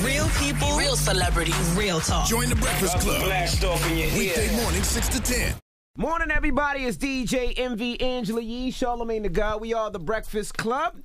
Real people, real celebrities, real talk. Join the Breakfast Club. Blast off in your Weekday morning, 6 to 10. Morning, everybody. It's DJ MV Angela Yee, Charlamagne the God. We are the Breakfast Club.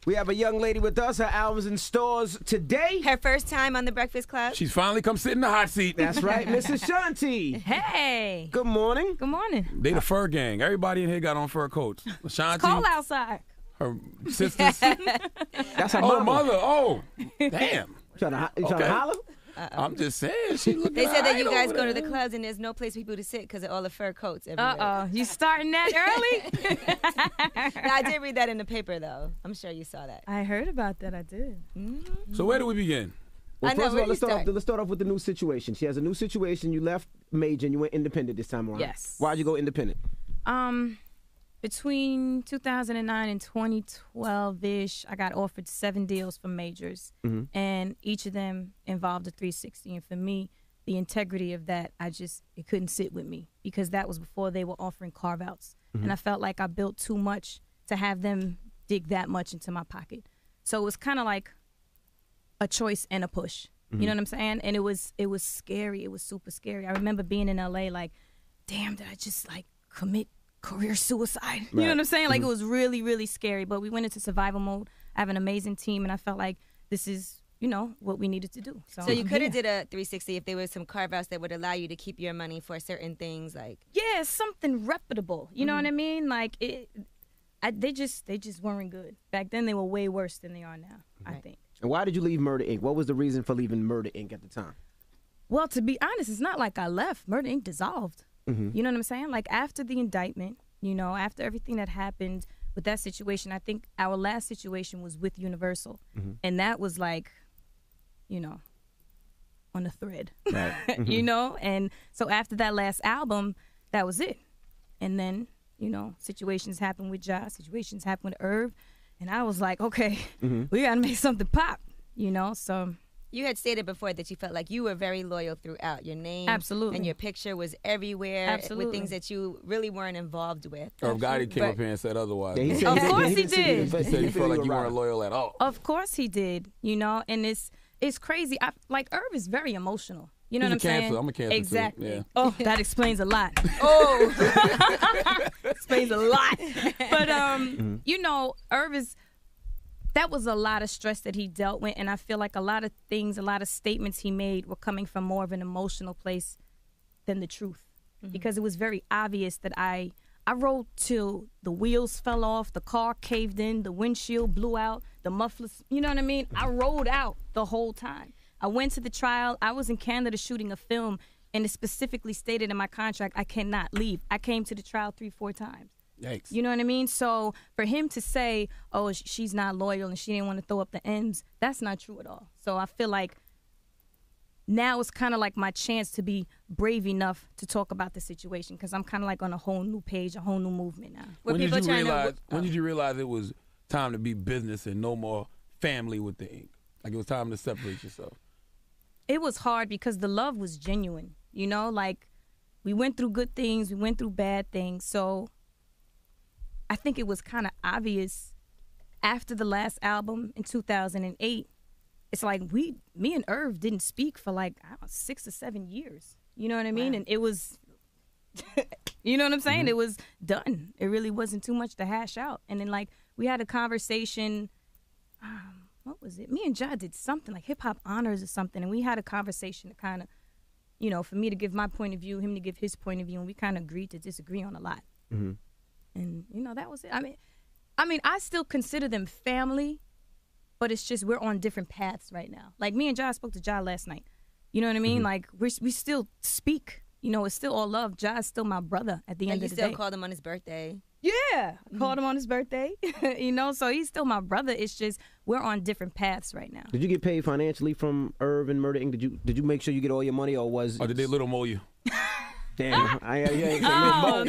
We have a young lady with us. Her album's in stores today. Her first time on the Breakfast Club. She's finally come sit in the hot seat. That's right, Miss Ashanti. Hey. Good morning. Good morning. They the fur gang. Everybody in here got on fur coats. Ashanti. It's cold outside. Her sisters. That's her Oh, mama. mother. Oh, damn. You trying to holler? I'm just saying. She looking They said that you all right guys over go to there. the clubs and there's no place for people to sit because of all the fur coats everywhere. Uh-oh. You starting that early? Now, I did read that in the paper, though. I'm sure you saw that. I heard about that. I did. So where do we begin? Well, I know, first of where all, you let's start off with the new situation. She has a new situation. You left major and you went independent this time around. Yes. Why'd you go independent? Between 2009 and 2012-ish, I got offered 7 deals from majors, and each of them involved a 360. And for me, the integrity of that, it couldn't sit with me because that was before they were offering carve-outs. And I felt like I built too much to have them dig that much into my pocket. So it was kind of like a choice and a push. You know what I'm saying? And it was scary. It was super scary. I remember being in LA like, damn, did I just like commit career suicide? You know what I'm saying? Like it was really, really scary. But we went into survival mode. I have an amazing team, and I felt like this is, what we needed to do. So you could have did a 360 if there was some carve-outs that would allow you to keep your money for certain things, like something reputable. You know what I mean? Like they just weren't good. Back then they were way worse than they are now, I think. And why did you leave Murder Inc.? What was the reason for leaving Murder Inc. at the time? Well, to be honest, it's not like I left. Murder Inc. dissolved. You know what I'm saying? Like after the indictment, after everything that happened with that situation, I think our last situation was with Universal. And that was like, on a thread, Right. And so after that last album, that was it. And then, situations happened with Ja, situations happened with Irv. And I was like, okay, we got to make something pop, so. You had stated before that you felt like you were very loyal throughout. Your name Absolutely. and your picture was everywhere Absolutely. with things that you really weren't involved with. Irv Gotti came But- up here and said otherwise. Yeah, he man. said- Of course he didn't see did. you. He said he felt like you were weren't loyal at all. Of course he did, and it's crazy. Irv is very emotional. You know He's what I'm a cancer. saying? I'm a cancer, too. Exactly. Yeah. Oh, that explains a lot. Oh, Explains a lot. But Irv that was a lot of stress that he dealt with, and I feel like a lot of things, a lot of statements he made were coming from more of an emotional place than the truth, because it was very obvious that I rode till the wheels fell off, the car caved in, the windshield blew out, the mufflers, you know what I mean? I rode out the whole time. I went to the trial. I was in Canada shooting a film, and it specifically stated in my contract I cannot leave. I came to the trial 3-4 times. Yikes. You know what I mean? So for him to say, oh, she's not loyal and she didn't want to throw up the M's, that's not true at all. So I feel like now it's kind of like my chance to be brave enough to talk about the situation, because I'm kind of like on a whole new page, a whole new movement now. When did you realize it was time to be business and no more family with the ink? Like it was time to separate yourself? It was hard because the love was genuine, like we went through good things, we went through bad things. So I think it was kind of obvious after the last album in 2008. It's like me and Irv didn't speak for like 6 or 7 years. You know what I mean? Wow. And it was, you know what I'm saying? It was done. It really wasn't too much to hash out. And then like we had a conversation. What was it? Me and Ja did something like Hip Hop Honors or something, and we had a conversation to kind of, for me to give my point of view, him to give his point of view, and we kind of agreed to disagree on a lot. And that was it. I mean, I still consider them family, but it's just we're on different paths right now. Like me and Ja spoke to Ja last night. You know what I mean? Like we still speak. It's still all love. Ja is still my brother at the end of the day. You still called him on his birthday. Yeah, I called him on his birthday. So he's still my brother. It's just we're on different paths right now. Did you get paid financially from Irv and Murder Inc.? Did you make sure you get all your money, or was? Or did they little mo you? Damn, or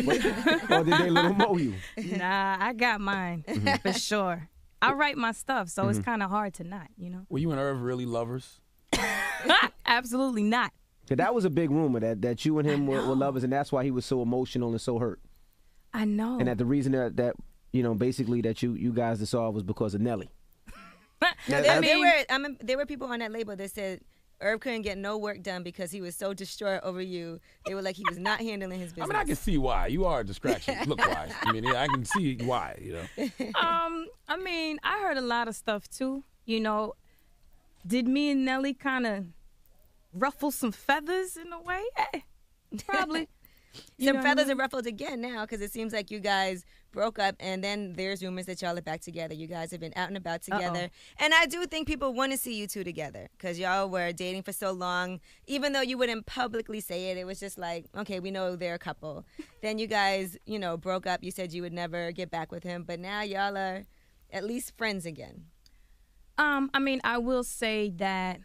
did they little mo you? Nah, I got mine for sure. I write my stuff, so it's kind of hard to not, Were you and Irv really lovers? Absolutely not. That was a big rumor that you and him were lovers, and that's why he was so emotional and so hurt. I know. And that the reason that basically that you guys dissolved was because of Nelly. No, I mean, there were people on that label that said Herb couldn't get no work done because he was so distraught over you. They were like he was not handling his business. I mean, I can see why. You are a distraction, look-wise. I mean, I can see why, you know. I mean, I heard a lot of stuff, too. You know, did me and Nelly kind of ruffle some feathers in a way? Probably. Some feathers are ruffled again now because it seems like you guys broke up and then there's rumors that y'all are back together. You guys have been out and about together. And I do think people want to see you two together because y'all were dating for so long. Even though you wouldn't publicly say it, it was just like, okay, we know they're a couple. Then you guys, you know, broke up. You said you would never get back with him. But now y'all are at least friends again. I mean, I will say that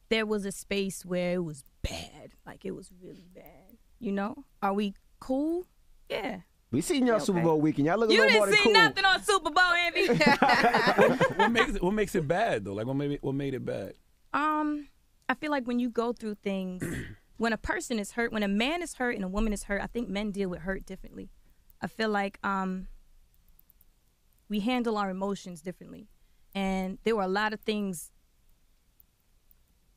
there was a space where it was bad. Like, it was really bad. You know? Are we cool? Yeah. We seen y'all Super Bowl weekend. Y'all look a You little more didn't than see cool. nothing on Super Bowl, Envy. What makes it bad, though? Like, what made it bad? I feel like when you go through things, when a person is hurt, when a man is hurt and a woman is hurt, I think men deal with hurt differently. I feel like we handle our emotions differently. And there were a lot of things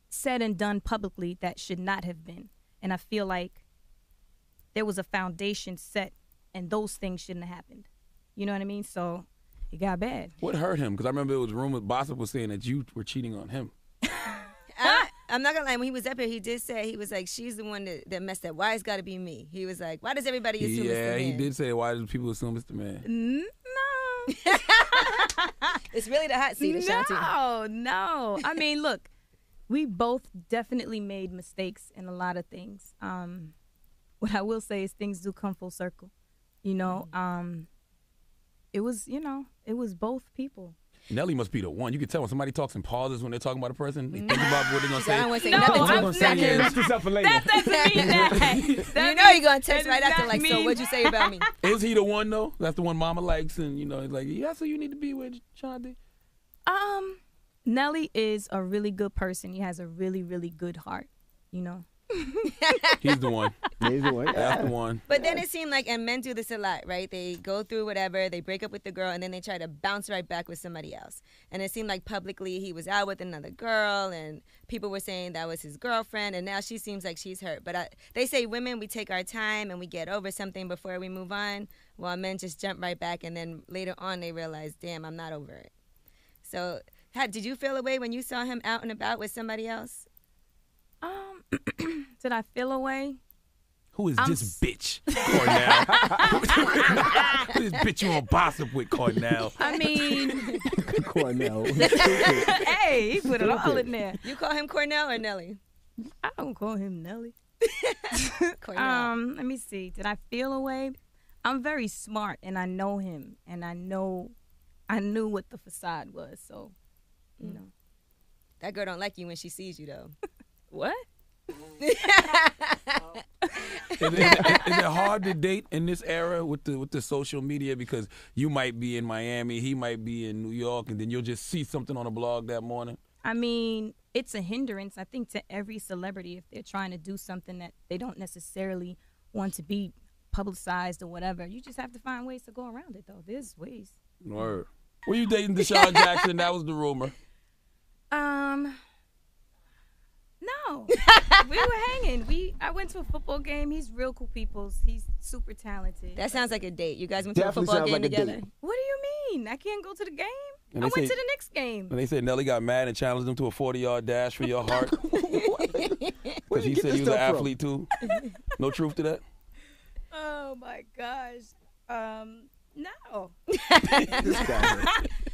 said and done publicly that should not have been. And I feel like there was a foundation set and those things shouldn't have happened. You know what I mean? So it got bad. What hurt him? Because I remember it was rumors, Bossip was saying that you were cheating on him. I'm not going to lie. When he was up here, he did say, he was like, she's the one that messed up. Why it's got to be me? He was like, why does everybody assume it's the man? Yeah, he did say, why do people assume it's the man? No. It's really the hot seat, Ashanti. No. I mean, look, we both definitely made mistakes in a lot of things. What I will say is things do come full circle. You know, it was both people. Nelly must be the one. You can tell when somebody talks in pauses when they're talking about a person. They think about what they're going to say. I don't want to say No, nothing. I'm gonna say saying is- this up for later. that doesn't mean that. You know you're going to text that right does after not like, so mean- what'd you say about me? Is he the one, though? That's the one Mama likes, and, you know, it's like, yeah, so you need to be with Ashanti. Nelly is a really good person. He has a really, really good heart, you know. He's the one. He's the one. That's the one. But then it seemed like, and men do this a lot, right? They go through whatever, they break up with the girl, and then they try to bounce right back with somebody else. And it seemed like publicly he was out with another girl, and people were saying that was his girlfriend, and now she seems like she's hurt. But they say women, we take our time and we get over something before we move on, while men just jump right back, and then later on they realize, damn, I'm not over it. So did you feel a way when you saw him out and about with somebody else? Did I feel away? Who is this bitch, Cornell? Who is this bitch you on Bossip with, Cornell? I mean, Cornell. hey, he put it all in there. You call him Cornell or Nelly? I don't call him Nelly. Cornell. Let me see. Did I feel away? I'm very smart, and I know him, and I knew what the facade was. So, you know. That girl don't like you when she sees you, though. What? Is it hard to date in this era with the social media, because you might be in Miami, he might be in New York, and then you'll just see something on a blog that morning? I mean, it's a hindrance, I think, to every celebrity if they're trying to do something that they don't necessarily want to be publicized or whatever. You just have to find ways to go around it, though. There's ways. Word. Were you dating Deshaun Jackson? That was the rumor. No. We were hanging. I went to a football game. He's real cool people. He's super talented. That sounds like a date. You guys went Definitely to a football sounds game like a together. date. What do you mean? I can't go to the game? And I they went say- to the Knicks game. And they said Nelly got mad and challenged him to a 40-yard dash for your heart. Because he said he was an athlete, too. No truth to that? Oh, my gosh. No. This guy.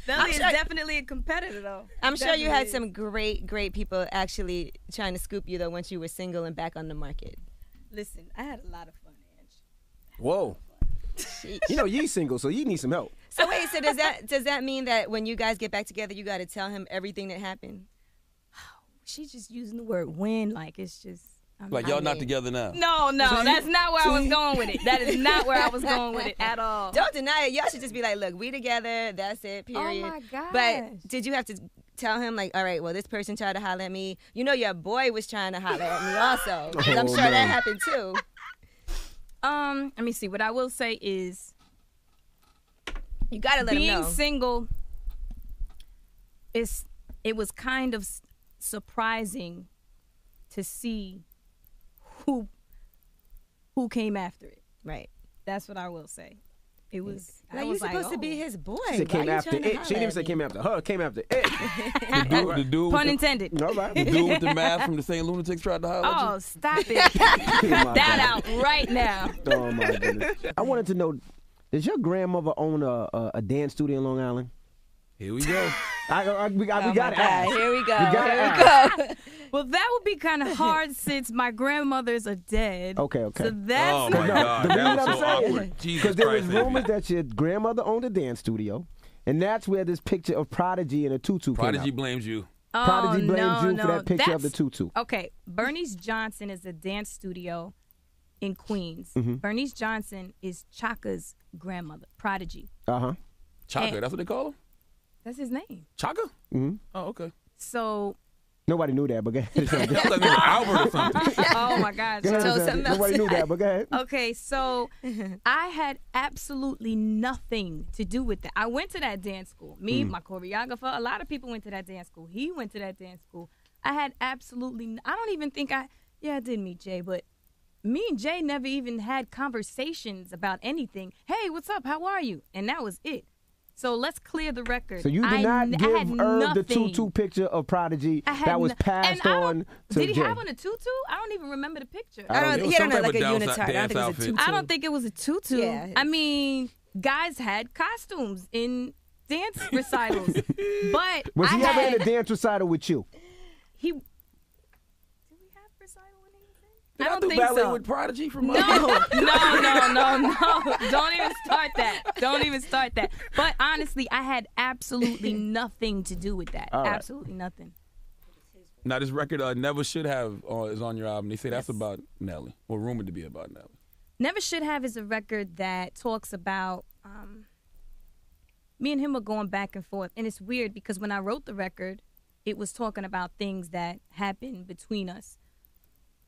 Nelly is definitely a competitor, though. I'm sure you had Definitely. some great people actually trying to scoop you, though, once you were single and back on the market. Listen, I had a lot of fun, Ange. Whoa. You know, Yee's single, so you need some help. So wait, so does that mean that when you guys get back together, you got to tell him everything that happened? She's just using the word win like it's just... Like, y'all not together now. No, that's not where I was going with it. That is not where I was going with it at all. Don't deny it. Y'all should just be like, look, we together. That's it, period. Oh, my gosh. But did you have to tell him, like, all right, well, this person tried to holler at me. You know your boy was trying to holler at me also. 'Cause I'm sure that happened, too. Let me see. What I will say is You got to let him being know. single it was kind of surprising to see who came after it. Right. That's what I will say. It was. Now I you're was supposed like, to be his boy. She said came after it. She didn't even say came after her. Came after it. The dude pun intended. All right. The dude with the mask from the St. Lunatics tried to holler at Oh, stop it! Cut that out right now. Oh my goodness. I wanted to know, does your grandmother own a dance studio in Long Island? you. Here we go. We got to God. ask. Here we go. We gotta Here we go. Well, that would be kind of hard since my grandmothers are dead. Okay. So that's Oh my God, The reason that was I'm so saying, awkward. Jesus because there was Christ, baby. rumors that your grandmother owned a dance studio, and that's where this picture of Prodigy in a tutu Prodigy came out. blames you. Prodigy blames no, you for that picture of the That's- tutu. Okay, Bernice Johnson is a dance studio in Queens. Mm-hmm. Bernice Johnson is Chaka's grandmother, Prodigy. Uh-huh. Chaka, And- that's what they call him? That's his name. Chaka? Mm-hmm. Oh, okay. So, Nobody knew that, but go ahead. That was like maybe Albert or something. oh my gosh. Go ahead, Tell Ashanti. something else. Nobody knew that, but go ahead. Okay, so I had absolutely nothing to do with that. I went to that dance school. Me, my choreographer, a lot of people went to that dance school. He went to that dance school. I had absolutely, I don't even think I did meet Jay, but me and Jay never even had conversations about anything. Hey, what's up? How are you? And that was it. So let's clear the record. So you did not I had give Irv the nothing. tutu picture of Prodigy I had that was no- passed and I don't- on to Did he Jay. have on a tutu? I don't even remember the picture. It was He some don't type have like of a dance unitard. I don't think it was a outfit. tutu. I don't think it was a tutu. Yeah. I mean, guys had costumes in dance recitals, but Was he I ever had, in a dance recital with you? he. Did we have recital when he was in? Did I don't do think ballet so. with Prodigy from No. Don't even start that. Don't even start that. But honestly, I had absolutely nothing to do with that. All right. Absolutely nothing. Now, this record, Never Should Have, is on your album. They say that's about Nelly, or rumored to be about Nelly. Never Should Have is a record that talks about me and him were going back and forth. And it's weird because when I wrote the record, it was talking about things that happened between us.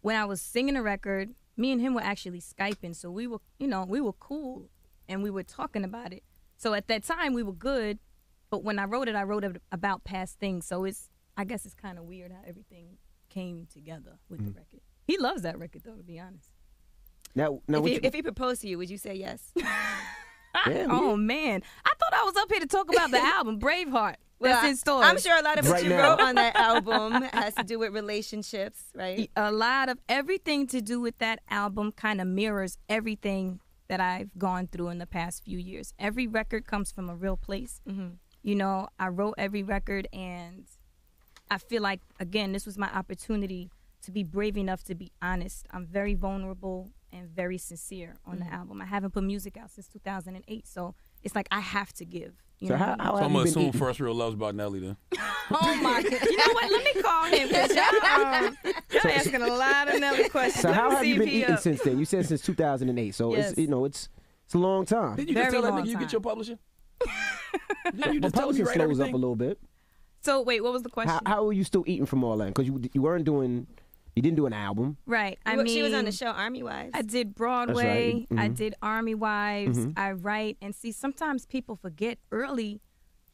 When I was singing the record, me and him were actually Skyping. So we were, we were cool and we were talking about it. So at that time we were good. But when I wrote it about past things. So I guess it's kind of weird how everything came together with the record. He loves that record though, to be honest. Now If he proposed to you, would you say yes? Oh man, I thought I was up here to talk about the album Braveheart. That's in stores. I'm sure a lot of what Right you now. wrote on that album has to do with relationships, right? A lot of everything to do with that album kind of mirrors everything that I've gone through in the past few years. Every record comes from a real place. Mm-hmm. I wrote every record, and I feel like, again, this was my opportunity to be brave enough to be honest. I'm very vulnerable and very sincere on the album. I haven't put music out since 2008, so it's like I have to give. You know what I mean? how So have I'm you going to been assume eating? First Real Love's about Nelly then. Oh my! You know what? Let me call him because y'all asking a lot of Nelly questions. So Let how me have see you if been he eating up. since then? You said since 2008, so Yes. it's a long time. Did you Very just tell that long nigga you time. get your publishing? Didn't you Well, just tell me publishing right slows everything? up a little bit. So wait, what was the question? How are you still eating from all that? Because you didn't do an album. Right. She was on the show Army Wives. I did Broadway. Mhm. I did Army Wives. I write. And see, sometimes people forget early,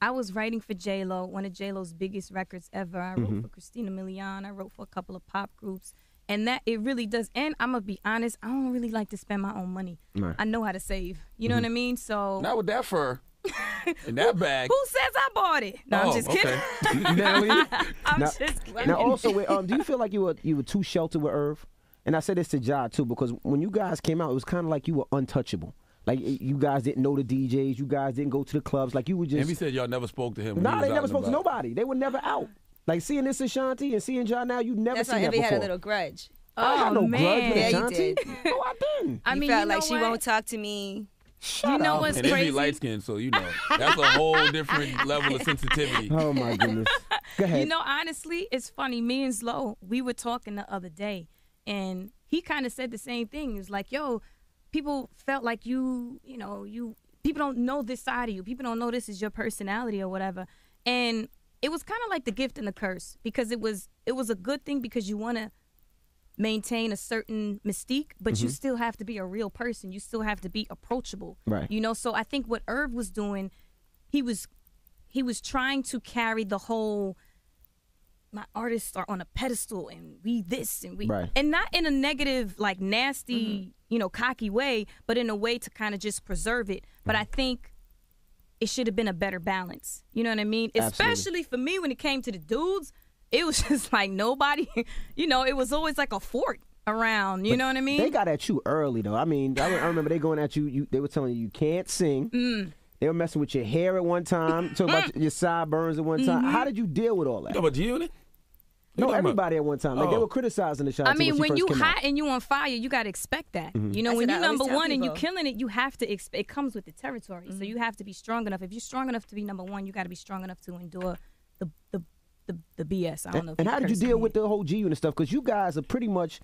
I was writing for J-Lo, one of J-Lo's biggest records ever. I wrote for Christina Milian. I wrote for a couple of pop groups. And that, it really does. And I'm going to be honest, I don't really like to spend my own money. Right. I know how to save. You know what I mean? So Not with that fur in that bag. who says I bought it? No, I'm just kidding. Okay. Nelly? I'm Now- just kidding. Now, also, do you feel like you were too sheltered with Irv? And I said this to Ja too, because when you guys came out, it was kind of like you were untouchable. Like you guys didn't know the DJs, you guys didn't go to the clubs, like you were just. And he said y'all never spoke to him. when he No, was they out never and spoke to about. nobody. They were never out. Like seeing this Ashanti and seeing Ja now, you never That's seen why that Evie before. had a little grudge. I had no grudge with Yeah, you Ashanti. did. No, I didn't. I mean, felt you know like she what? won't talk to me. You know what's And crazy? Envy light skin, so you know that's a whole different level of sensitivity. Oh my goodness. Go ahead. You know, honestly, it's funny. Me and Slow, we were talking the other day, and he kind of said the same thing. He was like, yo, people felt like you people don't know this side of you. People don't know this is your personality or whatever. And it was kind of like the gift and the curse, because it was a good thing because you want to maintain a certain mystique, but you still have to be a real person. You still have to be approachable. Right. You know, so I think what Irv was doing, he was he was trying to carry the whole, my artists are on a pedestal and we this and we, and not in a negative, like nasty, you know, cocky way, but in a way to kind of just preserve it. But I think it should have been a better balance. You know what I mean? Absolutely. Especially for me when it came to the dudes, it was just like nobody, you know, it was always like a fort around. You know what I mean? They got at you early, though. I mean, I remember they going at you, they were telling you can't sing. They were messing with your hair at one time, talking about your sideburns at one time. How did you deal with all that? You talking about G-Unit? No, everybody at one time. Like, they were criticizing the Ashanti. I mean, when you hot out. and you on fire, you got to expect that. You know, when you number one and you killing it, you have to expect. It comes with the territory. So you have to be strong enough. If you're strong enough to be number one, you got to be strong enough to endure the BS. I don't know. And how did you deal with the whole G-Unit stuff? Because you guys are pretty much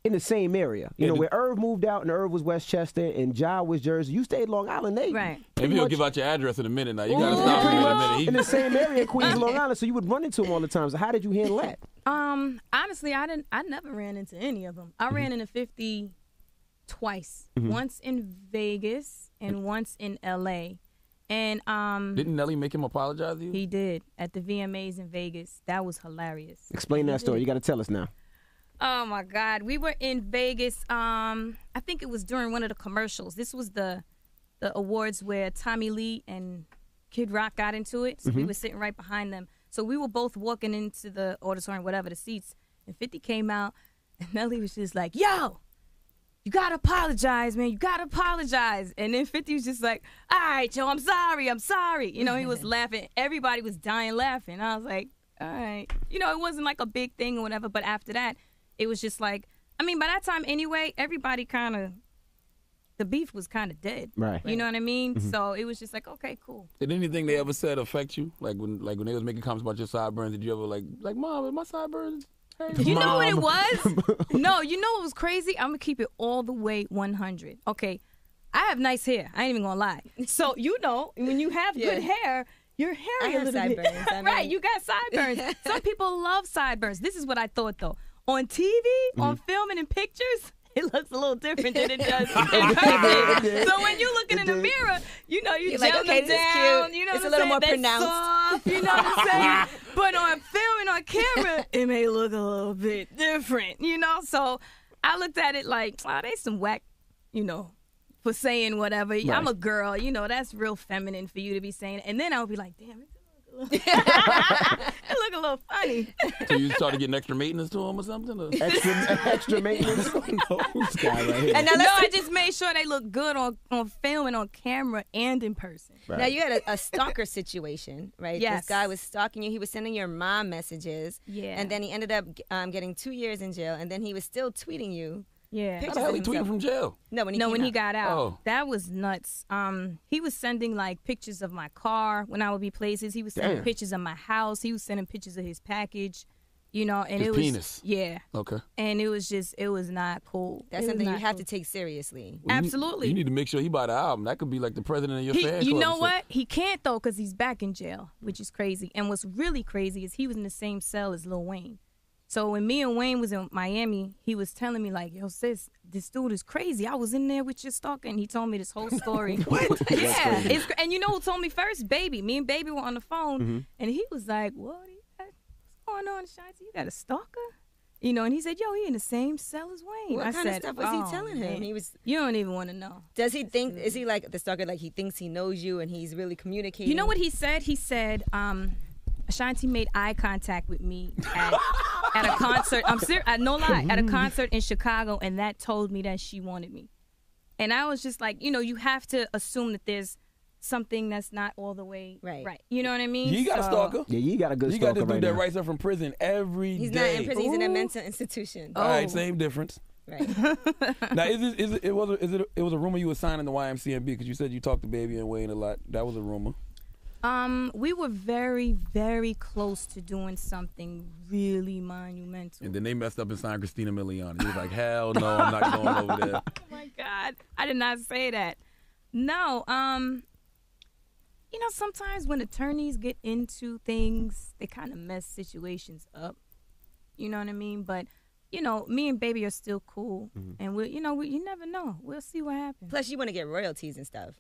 in the same area. You know, where Irv moved out and Irv was Westchester and Ja was Jersey. You stayed Long Island. They Maybe you'll give out your address in a minute now. You got to stop him in a minute. In the same area, Queens, Long Island. So you would run into him all the time. So how did you handle that? Honestly, I never ran into any of them. I ran into 50 twice. Once in Vegas and once in LA. And didn't Nelly make him apologize to you? He did at the VMAs in Vegas. That was hilarious. Explain that story. You got to tell us now. Oh my God, we were in Vegas. I think it was during one of the commercials. This was the awards where Tommy Lee and Kid Rock got into it. So we were sitting right behind them. So we were both walking into the auditorium, whatever the seats. And 50 came out, and Nelly was just like, "Yo, you gotta apologize, man. You gotta apologize." And then 50 was just like, "All right, yo, I'm sorry. You know, he was laughing. Everybody was dying laughing. I was like, all right. You know, it wasn't like a big thing or whatever. But after that, it was just like, I mean, by that time anyway, everybody kind of, the beef was kind of dead. Right. You know what I mean? So it was just like, okay, cool. Did anything they ever said affect you? Like when they was making comments about your sideburns, did you ever like Mom, my sideburns? Hey, You know what it was? No, you know what was crazy? I'm going to keep it all the way 100. Okay, I have nice hair. I ain't even going to lie. So, you know, when you have good hair, your hair I a have little sideburns. bit. I mean- Right, you got sideburns. Some people love sideburns. This is what I thought, though. On TV, on film and in pictures, it looks a little different than it does in person. So when you're looking in the mirror, you know, you You're jump like, okay, them this is down. cute. You know It's what a little I'm more saying? That's pronounced. soft, you know what I'm saying? But on film and on camera, it may look a little bit different, you know? So I looked at it like, oh, they some whack, you know, for saying whatever. Right. I'm a girl, you know, that's real feminine for you to be saying. And then I'll be like, damn, it look a little funny. So you started getting extra maintenance to them or something? Or? Extra maintenance. This guy right here. And now No, I just made sure they look good on film and on camera and in person. Right. Now you had a stalker situation, right? Yes. This guy was stalking you. He was sending your mom messages. Yeah. And then he ended up getting 2 years in jail. And then he was still tweeting you. Yeah. How the hell he tweeted from jail? No, when he got out. Oh. That was nuts. He was sending like pictures of my car when I would be places. He was sending pictures of my house. He was sending pictures of his package, you know, and His it was penis. Yeah. Okay. And it was not cool. That's It was something you not have cool. to take seriously. Well, Absolutely. You need to make sure he buy the album. That could be like the president of your fan club. You know or what? He can't though, because he's back in jail, which is crazy. And what's really crazy is he was in the same cell as Lil Wayne. So when me and Wayne was in Miami, he was telling me like, "Yo, sis, this dude is crazy. I was in there with your stalker," and he told me this whole story. What? Yeah, and you know who told me first? Baby. Me and Baby were on the phone, and he was like, "What's going on, Ashanti? You got a stalker?" You know, and he said, "Yo, he in the same cell as Wayne." What I kind of said, stuff was "Oh, he telling him? man. He was. You don't even want to know. Does he think? Is he like the stalker? Like he thinks he knows you and he's really communicating. You know what he said? He said, Ashanti made eye contact with me at a concert. I'm serious. No lie. At a concert in Chicago, and that told me that she wanted me. And I was just like, you know, you have to assume that there's something that's not all the way right. You know what I mean? You got a stalker. Yeah, you got a good You stalker got this right dude that now. writes up from prison every day. He's not in prison. He's in a mental institution. All right, same difference. Right. Now, it was a rumor you were signing the YMCMB because you said you talked to Baby and Wayne a lot. That was a rumor. We were very, very close to doing something really monumental. And then they messed up and signed Christina Milian. He was like, hell no, I'm not going over there. Oh my God, I did not say that. No, you know, sometimes when attorneys get into things, they kind of mess situations up. You know what I mean? But you know, me and Baby are still cool, and you never know. We'll see what happens. Plus, you want to get royalties and stuff.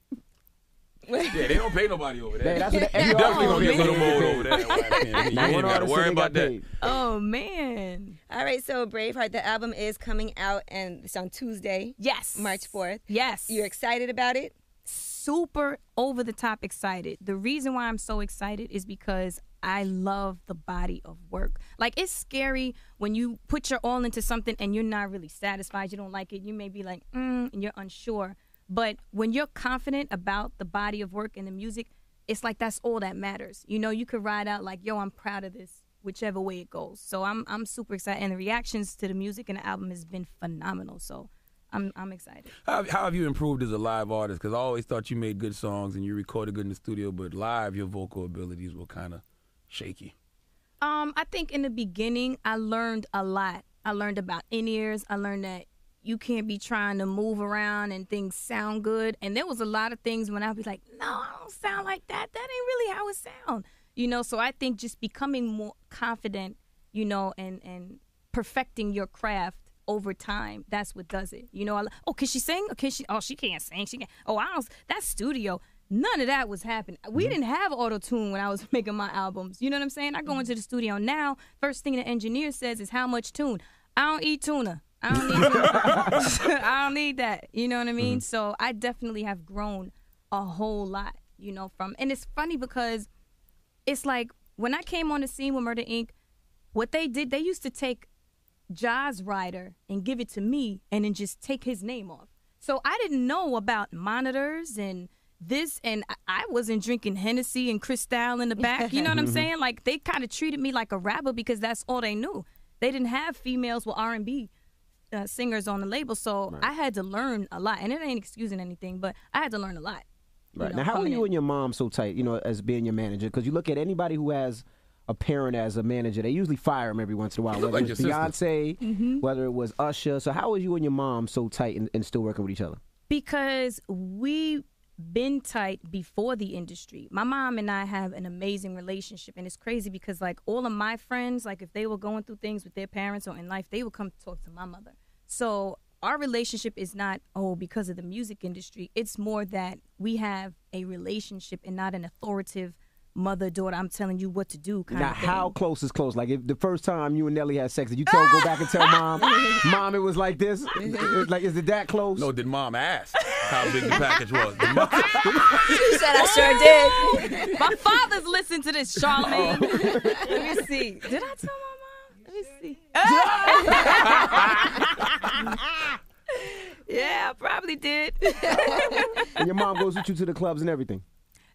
Yeah, they don't pay nobody over there. Hey, that's what You definitely gonna get a little man. more over there. You ain't Now, one got to artist worry said they about got that. paid. Oh man. All right, so Braveheart, the album is coming out, and it's on Tuesday, Yes. March 4th. Yes. You're excited about it? Super over the top excited. The reason why I'm so excited is because I love the body of work. Like, it's scary when you put your all into something and you're not really satisfied. You don't like it. You may be like, and you're unsure. But when you're confident about the body of work and the music, it's like that's all that matters. You know, you could ride out like, yo, I'm proud of this, whichever way it goes. So I'm super excited. And the reactions to the music and the album has been phenomenal. So I'm excited. How have you improved as a live artist? Because I always thought you made good songs and you recorded good in the studio, but live, your vocal abilities were kind of shaky. I think in the beginning, I learned a lot. I learned about in-ears. I learned that you can't be trying to move around and things sound good. And there was a lot of things when I'd be like, no, I don't sound like that. That ain't really how it sound. You know, so I think just becoming more confident, you know, and perfecting your craft over time, that's what does it. You know, can she sing? She can't sing. She can't. That's studio. None of that was happening. We didn't have auto-tune when I was making my albums. You know what I'm saying? I go into the studio now, first thing the engineer says is how much tune. I don't eat tuna. I don't need tuna. I don't need that. You know what I mean? So I definitely have grown a whole lot, you know, and it's funny because it's like when I came on the scene with Murder Inc., what they did, they used to take Ja's rider and give it to me and then just take his name off. So I didn't know about monitors and this, and I wasn't drinking Hennessy and Cristal in the back. You know what I'm saying? Like, they kind of treated me like a rapper because that's all they knew. They didn't have females with R&B singers on the label, so I had to learn a lot. And it ain't excusing anything, but I had to learn a lot. Right. know, Now, how are you in. and your mom so tight, you know, as being your manager? Because you look at anybody who has a parent as a manager, they usually fire him every once in a while, whether like it's your Beyonce, whether it was Usher. So how is you and your mom so tight and still working with each other? Because we been tight before the industry. My mom and I have an amazing relationship, and it's crazy because like all of my friends, like if they were going through things with their parents or in life, they would come talk to my mother. So our relationship is not, because of the music industry. It's more that we have a relationship and not an authoritative mother-daughter, I'm telling you what to do kind Now, of thing. how close is close? Like, if the first time you and Nelly had sex, did you go back and tell mom, Mom, it was like this? Like, is it that close? No, did mom ask how big the package was? Did mom- She said I sure did. My father's listened to this, Charlene. Let me see. Did I tell my mom? Let me see. Yeah, I probably did. And your mom goes with you to the clubs and everything?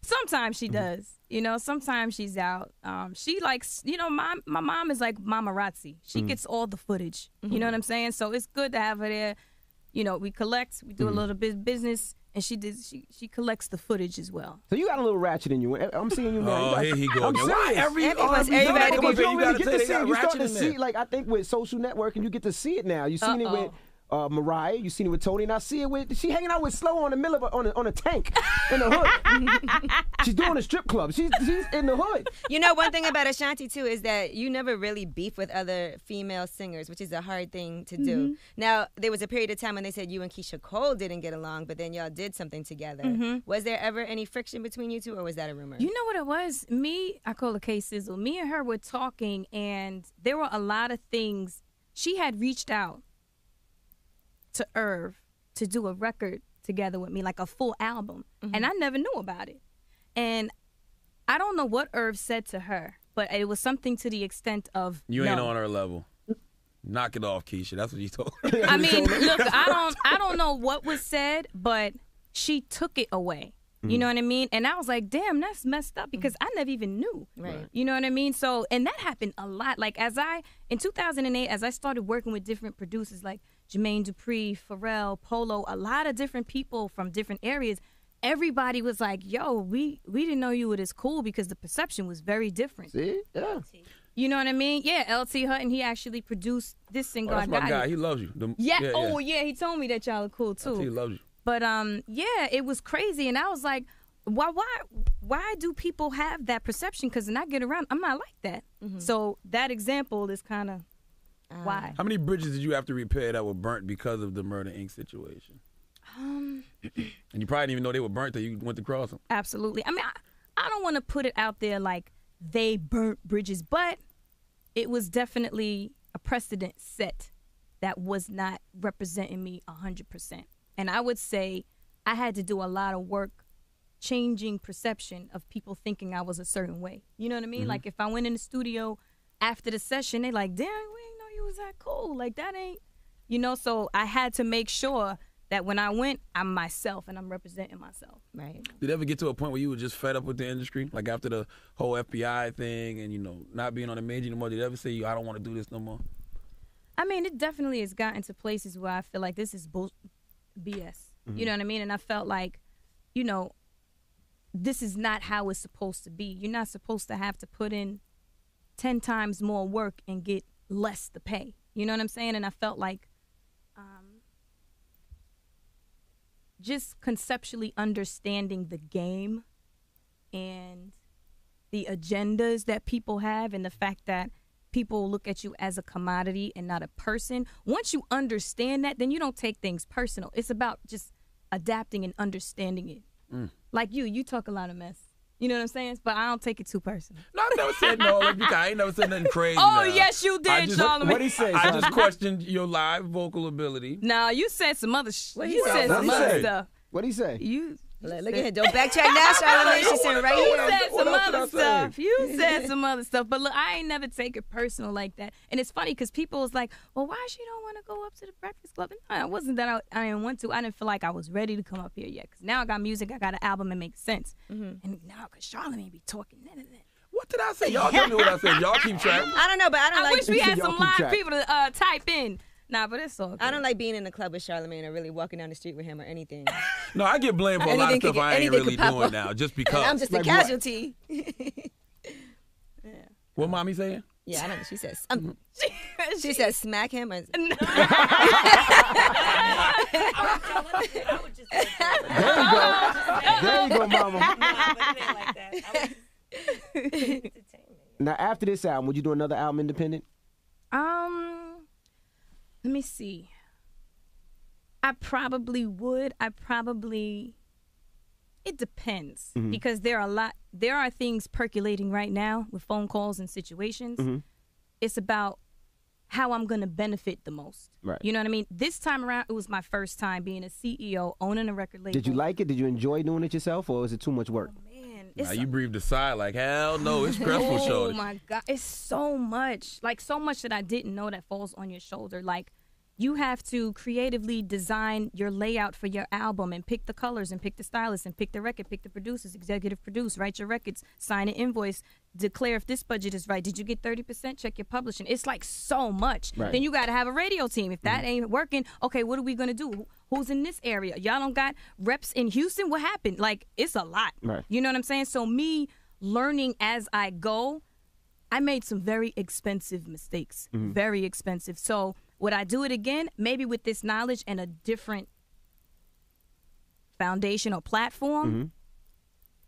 Sometimes she does. You know, sometimes she's out. She likes, you know, my mom is like mamarazzi. She gets all the footage. You know what I'm saying? So it's good to have her there. You know, we collect, we do a little bit of business, and she collects the footage as well. So you got a little ratchet in you. I'm seeing you now. Oh, here he go I'm again. serious. Why every everybody R&B be- But you don't really gotta get say to they see got it. You start ratchet to in see, there. like, I think with social networking, you get to see it now. You've seen it with Mariah, you've seen it with Tony, and I see it with, she hanging out with Slow on the middle of on a tank in the hood. She's doing a strip club. She's in the hood. You know, one thing about Ashanti, too, is that you never really beef with other female singers, which is a hard thing to do. Now, there was a period of time when they said you and Keisha Cole didn't get along, but then y'all did something together. Was there ever any friction between you two, or was that a rumor? You know what it was? I call it K-Sizzle. Me and her were talking, and there were a lot of things. She had reached out to Irv to do a record together with me, like a full album. And I never knew about it. And I don't know what Irv said to her, but it was something to the extent of, You no. ain't on her level. Knock it off, Keisha. That's what you told her. I mean, look, I don't know what was said, but she took it away. You know what I mean? And I was like, damn, that's messed up because I never even knew. Right. You know what I mean? So, and that happened a lot. Like in 2008, as I started working with different producers like Jermaine Dupri, Pharrell, Polo, a lot of different people from different areas, everybody was like, yo, we didn't know you were this cool because the perception was very different. See? Yeah. You know what I mean? Yeah, LT Hutton, he actually produced this single. That's I my Got guy. It. He loves you. Yeah. Oh, yeah. He told me that y'all are cool too. He loves you. But yeah, it was crazy, and I was like, why do people have that perception? Because when I get around, I'm not like that. So that example is kind of why. How many bridges did you have to repair that were burnt because of the Murder Inc. situation? And you probably didn't even know they were burnt till you went to cross them. Absolutely. I mean, I don't want to put it out there like they burnt bridges, but it was definitely a precedent set that was not representing me 100%. And I would say I had to do a lot of work changing perception of people thinking I was a certain way. You know what I mean? Like if I went in the studio after the session, they like, damn, we didn't know you was that cool. Like that ain't, you know, so I had to make sure that when I went, I'm myself and I'm representing myself. Right. Did it ever get to a point where you were just fed up with the industry? Like after the whole FBI thing and, you know, not being on the major anymore, did it ever say, I don't want to do this no more? I mean, it definitely has gotten to places where I feel like this is BS. You know what I mean? And I felt like, you know, this is not how it's supposed to be. You're not supposed to have to put in 10 times more work and get less to pay. You know what I'm saying? And I felt like just conceptually understanding the game and the agendas that people have and the fact that people look at you as a commodity and not a person. Once you understand that, then you don't take things personal. It's about just adapting and understanding it. Like you talk a lot of mess. You know what I'm saying? But I don't take it too personal. No, I never said no. I ain't never said nothing crazy. Oh, now. yes, you did, Charlamagne. What'd he say? I just questioned your live vocal ability. Nah, you said some other What he you said? said some What'd he other say? stuff. What'd he say? You Look at her. Don't backtrack now, Charlamagne. She's sitting right You here. said What some else did other I say? stuff. You said some other stuff. But look, I ain't never take it personal like that. And it's funny because people was like, well, why she don't want to go up to the Breakfast Club? And it wasn't that I didn't want to. I didn't feel like I was ready to come up here yet. Because now I got music. I got an album. It makes sense. And now because Charlamagne be talking. What did I say? Y'all tell me what I said. Y'all keep track. I don't know, but I don't I like. wish we had Y'all some keep live track. people to type in. Nah, but it's all good. I don't like being in the club with Charlamagne or really walking down the street with him or anything. No, I get blamed for a lot of Anything stuff could- I ain't anything really could pop doing up. now, just And because. I'm just Like a what? casualty. What mommy saying? Yeah, I don't know. She says. She says smack him. Or, I would just say There you go, mama. but it ain't like that. I would just entertainment. Now, after this album, would you do another album independent? Let me see. I probably would. It depends because there are things percolating right now with phone calls and situations. It's about how I'm going to benefit the most. Right. You know what I mean? This time around, it was my first time being a CEO, owning a record label. Did you like it? Did you enjoy doing it yourself, or was it too much work? Man, Now you breathed a sigh like, hell no, it's stressful, oh shorty. my God. It's so much. Like, so much that I didn't know that falls on your shoulder. Like, you have to creatively design your layout for your album and pick the colors and pick the stylists and pick the record, pick the producers, executive produce, write your records, sign an invoice, declare if this budget is right. Did you get 30%? Check your publishing. It's like so much. Right. Then you got to have a radio team. If that ain't working, okay, what are we going to do? Who's in this area? Y'all don't got reps in Houston? What happened? Like, it's a lot. Right. You know what I'm saying? So me learning as I go, I made some very expensive mistakes. Very expensive. So would I do it again? Maybe with this knowledge and a different foundation or platform?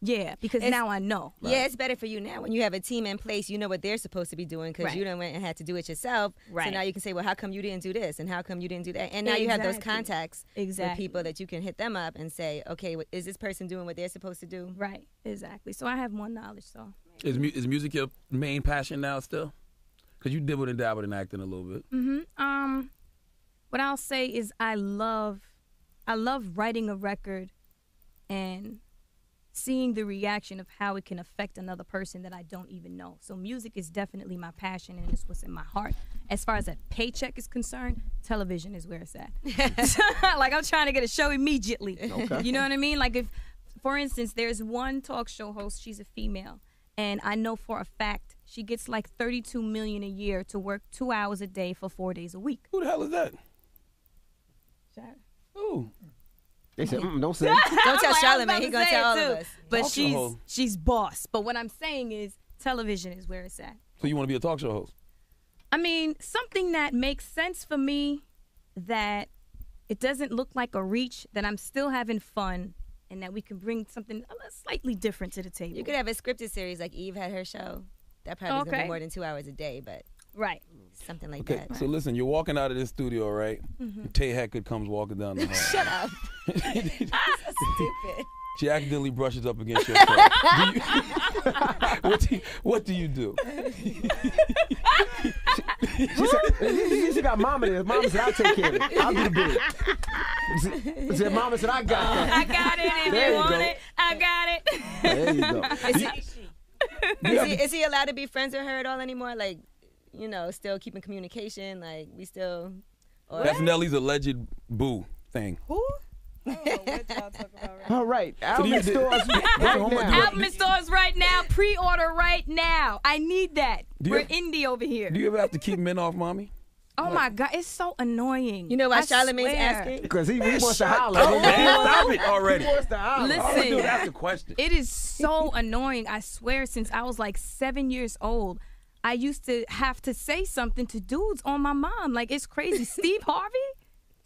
Yeah, because now I know. Yeah, it's better for you now when you have a team in place. You know what they're supposed to be doing because Right. you done went and had to do it yourself. So Right. now you can say, well, how come you didn't do this and how come you didn't do that? And now you have those Exactly. contacts with Exactly. people that you can hit them up and say, okay, is this person doing what they're supposed to do? Right, exactly. So I have more knowledge. So Is music your main passion now still? Because you dibbled and dabbled in acting a little bit. what I'll say is I love writing a record and seeing the reaction of how it can affect another person that I don't even know. So music is definitely my passion and it's what's in my heart. As far as a paycheck is concerned, television is where it's at. Like, I'm trying to get a show immediately. Okay. You know what I mean? Like, if, for instance, there's one talk show host, she's a female, and I know for a fact she gets like $32 million a year to work 2 hours a day for 4 days a week. Who the hell is that? Ooh. They said, don't say. Don't tell I'm Charlamagne. about He to gonna say tell it all of too. us. But Talk show she's boss. But what I'm saying is television is where it's at. So you want to be a talk show host? I mean, something that makes sense for me, that it doesn't look like a reach, that I'm still having fun, and that we can bring something slightly different to the table. You could have a scripted series like Eve had her show. That probably is gonna Okay. be more than 2 hours a day, but Right. Something like Okay, that. so listen, you're walking out of this studio, right? Tay Hackett comes walking down the hall. Shut up. Stupid. She accidentally brushes up against your shirt. What do you do? She got mama there. Mama said, I'll take care of it. I'll do the big. She said, mama said, I got that. I got it. If There you you want go. it, I got it. There you go. Is he allowed to be friends with her at all anymore? Like, you know, still keeping communication? Like, we still... Or, That's Nelly's alleged boo thing. Who? I don't know what y'all talking about right now. All right. do Album you- stores right homework. now. Album in stores right now. Pre-order right now. I need that. Do you We're have- indie over here. Do you ever have to keep men off, mommy? Oh my God, it's so annoying. You know why I Charlamagne's swear. asking? Because he wants to holler. Oh, man, stop it already. He wants to holler. Listen. All I do is ask a question. It is so annoying. I swear, since I was like 7 years old, I used to have to say something to dudes on my mom. Like, it's crazy. Steve Harvey?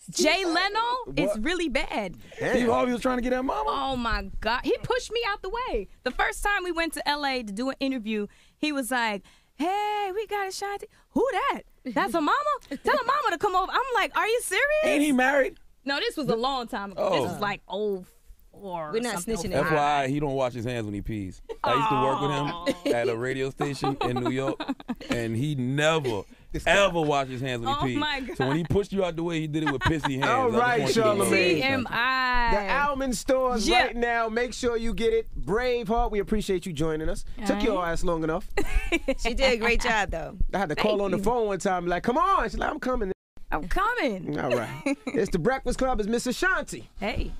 Jay Leno? It's really bad. Steve Harvey was trying to get at mama? Oh my God. He pushed me out the way. The first time we went to LA to do an interview, he was like, hey, we got Ashanti. Who that? That's a mama? Tell a mama to come over. I'm like, are you serious? Ain't he married? No, this was a long time ago. Oh. This was like 04. We're not something. snitching it. FYI, he don't wash his hands when he pees. I used to work with him at a radio station in New York, and he never, ever washed his hands when he Oh peed. my God. So when he pushed you out the way, he did it with pissy hands. All right, I just want you to know Charlamagne. that. TMI. The Almond stores Yeah. right now. Make sure you get it. Braveheart, we appreciate you joining us. Took your ass long enough. She did a great job, though. I had to call on the phone one time, like, come on. She's like, I'm coming. I'm coming. All right. It's the Breakfast Club. It's Miss Ashanti. Hey.